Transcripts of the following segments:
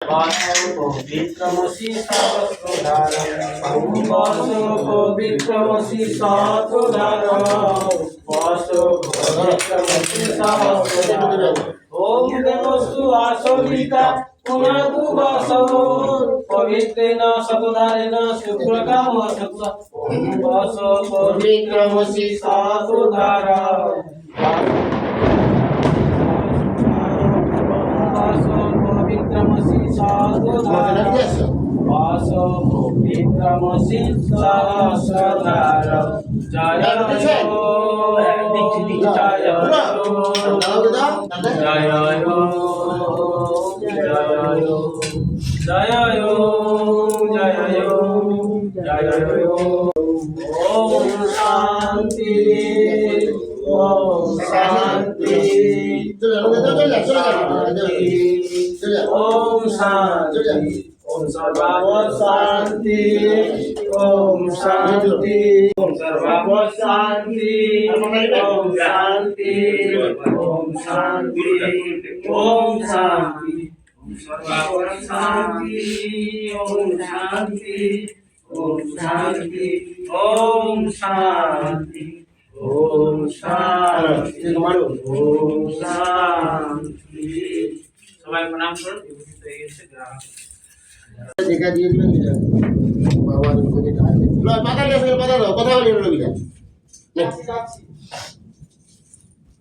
পবিত্রমসি সহস্রধারম পবিত্রমসি সহস্রধারম পবিত্রমসি সহস্রধারম ওম দেবস্তু আসনিতা পুনাতু বাসো পবিত্রেণ শতধারেণ শুক্রকাম সত্য ওম বাসো পবিত্রমসি সহস্রধারম পবিত্রমসি সহস্রধারম বাসো পবিত্রমসি সহস্রধারম জয় জয় জয় ओम शांति ओम शांति ओम शांति ओम सर्वावत शांति ओम शांति ओम सर्वावत शांति ओम शांति ओम शांति ओम शांति सर्वावत शांति ओम शांति ओम शांति ओम शांति ओम शांति ओम शांति সবাই প্রণাম করুন দেখা দিয়ে দিবেন বাবার কোলে টাইম লয় পাতা দিয়ে পাতা দাও কথা বলি রবিদা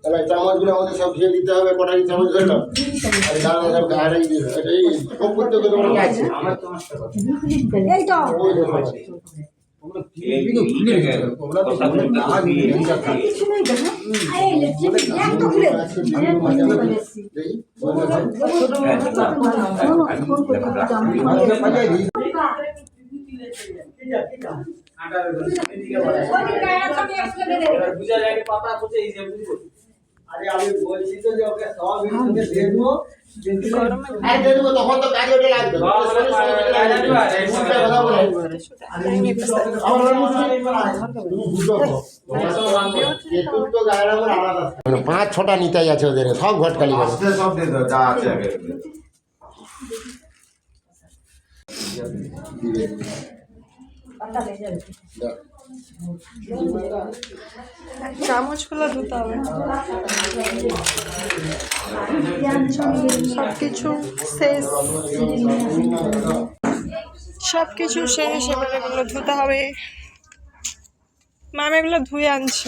তাহলে চামচগুলো আমাদের সব দিয়ে দিতে হবে কটাই চামচ ধরে নাও আর ডাল সব গাড়াই দিয়ে এই কপুর তো তোমরা আছে আমার তোমারটা এই তো তোমরা ভিডিও খুলে গেল তোমরা তো আজ ভিডিও খাই কিছু নাই দেখো এই লেটে এক তো খুলে দেই আরে আমি বলছি তো যে ওকে সব ভিডিওতে দেখবো আর দেখবো তখন তো কাজ ওটা লাগবে পাঁচ ছটা নিতাই আছে ওদের সব ঘটকালি সব দিয়ে দাও যা আছে আগে চামচগুলো ধুতে হবে সবকিছু শেষ সবকিছু শেষ এবার এগুলো ধুতে হবে মাম এগুলো ধুয়ে আনছি